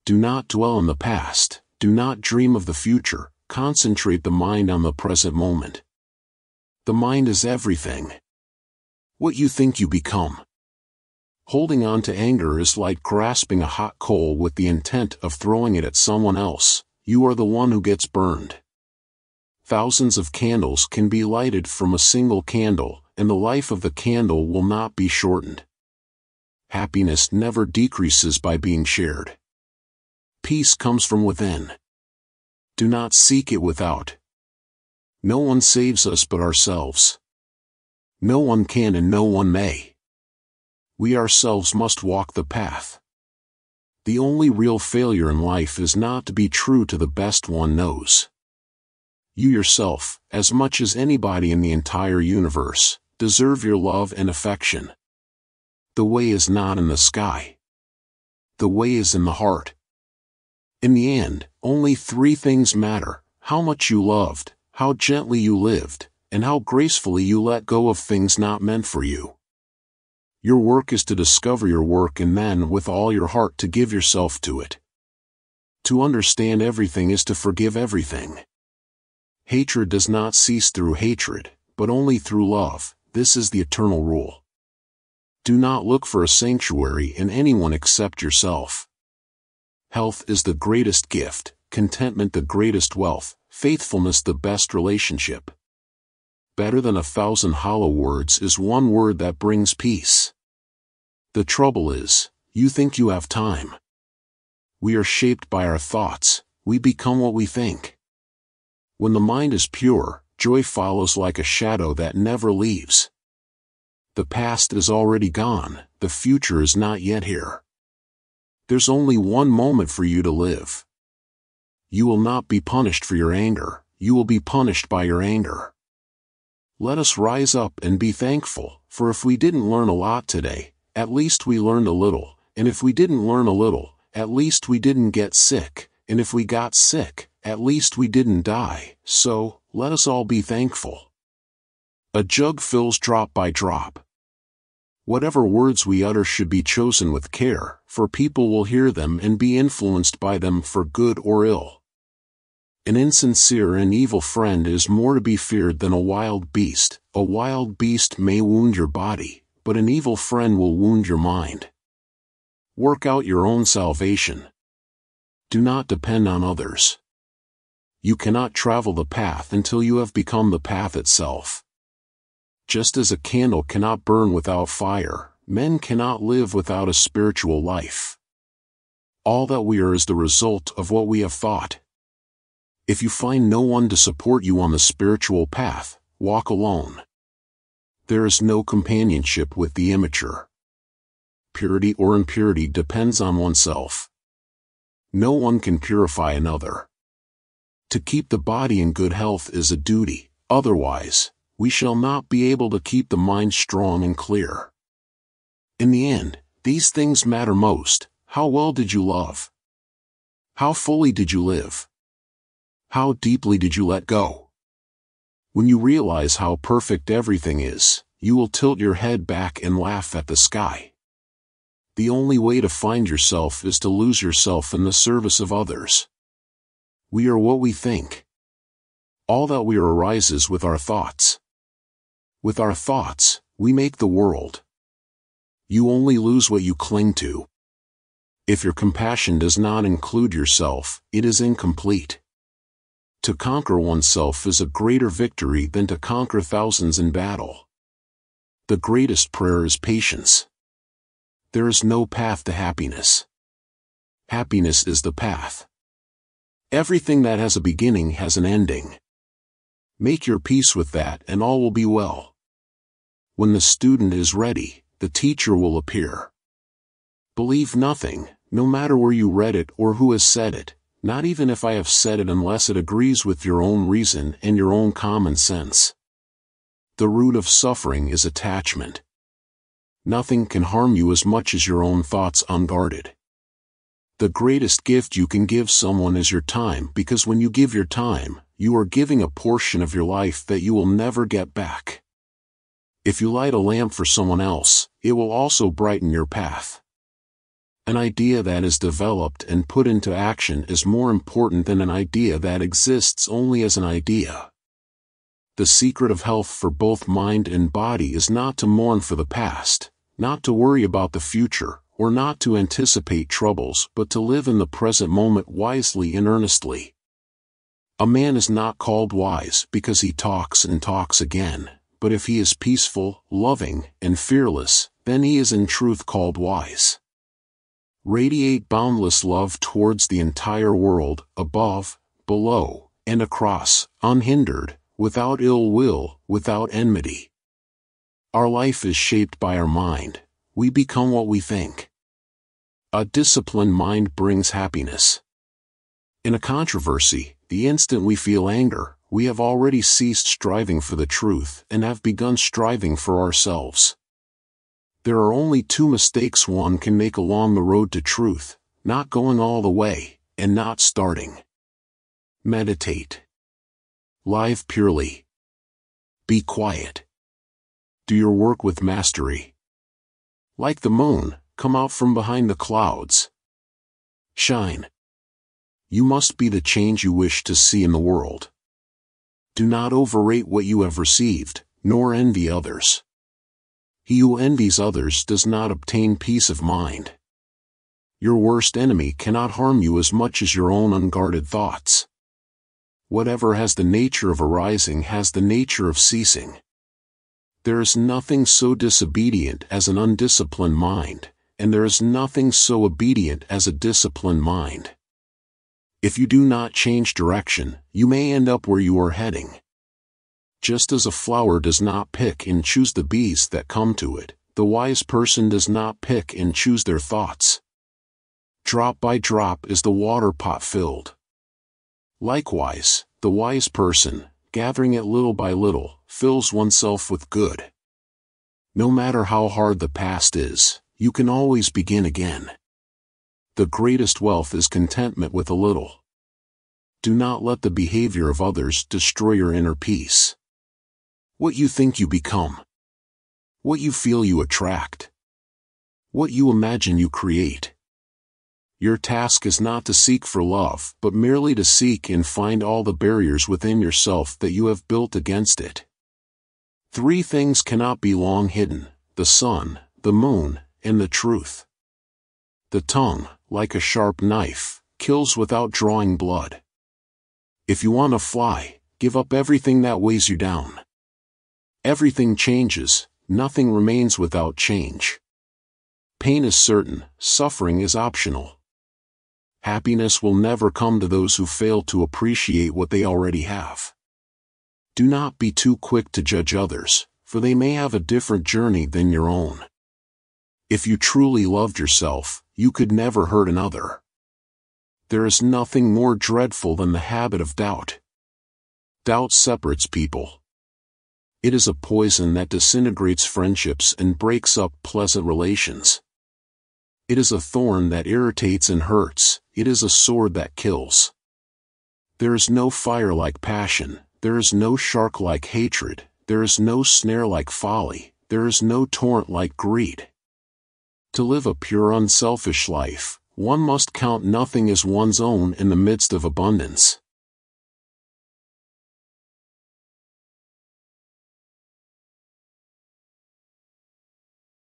Do not dwell on the past, do not dream of the future, concentrate the mind on the present moment. The mind is everything. What you think you become. Holding on to anger is like grasping a hot coal with the intent of throwing it at someone else. You are the one who gets burned. Thousands of candles can be lighted from a single candle, and the life of the candle will not be shortened. Happiness never decreases by being shared. Peace comes from within. Do not seek it without. No one saves us but ourselves. No one can and no one may. We ourselves must walk the path. The only real failure in life is not to be true to the best one knows. You yourself, as much as anybody in the entire universe, deserve your love and affection. The way is not in the sky. The way is in the heart. In the end, only three things matter: how much you loved, how gently you lived, and how gracefully you let go of things not meant for you. Your work is to discover your work and then with all your heart to give yourself to it. To understand everything is to forgive everything. Hatred does not cease through hatred, but only through love. This is the eternal rule. Do not look for a sanctuary in anyone except yourself. Health is the greatest gift, contentment the greatest wealth, faithfulness the best relationship. Better than 1,000 hollow words is one word that brings peace. The trouble is, you think you have time. We are shaped by our thoughts, we become what we think. When the mind is pure, joy follows like a shadow that never leaves. The past is already gone, the future is not yet here. There's only one moment for you to live. You will not be punished for your anger, you will be punished by your anger. Let us rise up and be thankful, for if we didn't learn a lot today, at least we learned a little, and if we didn't learn a little, at least we didn't get sick, and if we got sick, at least we didn't die. So, let us all be thankful. A jug fills drop by drop. Whatever words we utter should be chosen with care, for people will hear them and be influenced by them for good or ill. An insincere and evil friend is more to be feared than a wild beast. A wild beast may wound your body, but an evil friend will wound your mind. Work out your own salvation. Do not depend on others. You cannot travel the path until you have become the path itself. Just as a candle cannot burn without fire, men cannot live without a spiritual life. All that we are is the result of what we have thought. If you find no one to support you on the spiritual path, walk alone. There is no companionship with the immature. Purity or impurity depends on oneself. No one can purify another. To keep the body in good health is a duty, otherwise, we shall not be able to keep the mind strong and clear. In the end, these things matter most. How well did you love? How fully did you live? How deeply did you let go? When you realize how perfect everything is, you will tilt your head back and laugh at the sky. The only way to find yourself is to lose yourself in the service of others. We are what we think. All that we are arises with our thoughts. With our thoughts, we make the world. You only lose what you cling to. If your compassion does not include yourself, it is incomplete. To conquer oneself is a greater victory than to conquer thousands in battle. The greatest prayer is patience. There is no path to happiness. Happiness is the path. Everything that has a beginning has an ending. Make your peace with that and all will be well. When the student is ready, the teacher will appear. Believe nothing, no matter where you read it or who has said it, not even if I have said it unless it agrees with your own reason and your own common sense. The root of suffering is attachment. Nothing can harm you as much as your own thoughts unguarded. The greatest gift you can give someone is your time, because when you give your time, you are giving a portion of your life that you will never get back. If you light a lamp for someone else, it will also brighten your path. An idea that is developed and put into action is more important than an idea that exists only as an idea. The secret of health for both mind and body is not to mourn for the past, not to worry about the future, or not to anticipate troubles, but to live in the present moment wisely and earnestly. A man is not called wise because he talks and talks again, but if he is peaceful, loving, and fearless, then he is in truth called wise. Radiate boundless love towards the entire world, above, below, and across, unhindered, without ill will, without enmity. Our life is shaped by our mind. We become what we think. A disciplined mind brings happiness. In a controversy, the instant we feel anger, we have already ceased striving for the truth and have begun striving for ourselves. There are only two mistakes one can make along the road to truth: not going all the way, and not starting. Meditate. Live purely. Be quiet. Do your work with mastery. Like the moon, come out from behind the clouds. Shine. You must be the change you wish to see in the world. Do not overrate what you have received, nor envy others. He who envies others does not obtain peace of mind. Your worst enemy cannot harm you as much as your own unguarded thoughts. Whatever has the nature of arising has the nature of ceasing. There is nothing so disobedient as an undisciplined mind, and there is nothing so obedient as a disciplined mind. If you do not change direction, you may end up where you are heading. Just as a flower does not pick and choose the bees that come to it, the wise person does not pick and choose their thoughts. Drop by drop is the water pot filled. Likewise, the wise person, gathering it little by little, fills oneself with good. No matter how hard the past is, you can always begin again. The greatest wealth is contentment with a little. Do not let the behavior of others destroy your inner peace. What you think you become. What you feel you attract. What you imagine you create. Your task is not to seek for love, but merely to seek and find all the barriers within yourself that you have built against it. Three things cannot be long hidden: the sun, the moon, and the truth. The tongue, like a sharp knife, kills without drawing blood. If you want to fly, give up everything that weighs you down. Everything changes, nothing remains without change. Pain is certain, suffering is optional. Happiness will never come to those who fail to appreciate what they already have. Do not be too quick to judge others, for they may have a different journey than your own. If you truly loved yourself, you could never hurt another. There is nothing more dreadful than the habit of doubt. Doubt separates people. It is a poison that disintegrates friendships and breaks up pleasant relations. It is a thorn that irritates and hurts. It is a sword that kills. There is no fire like passion, there is no shark like hatred, there is no snare like folly, there is no torrent like greed. To live a pure unselfish life, one must count nothing as one's own in the midst of abundance.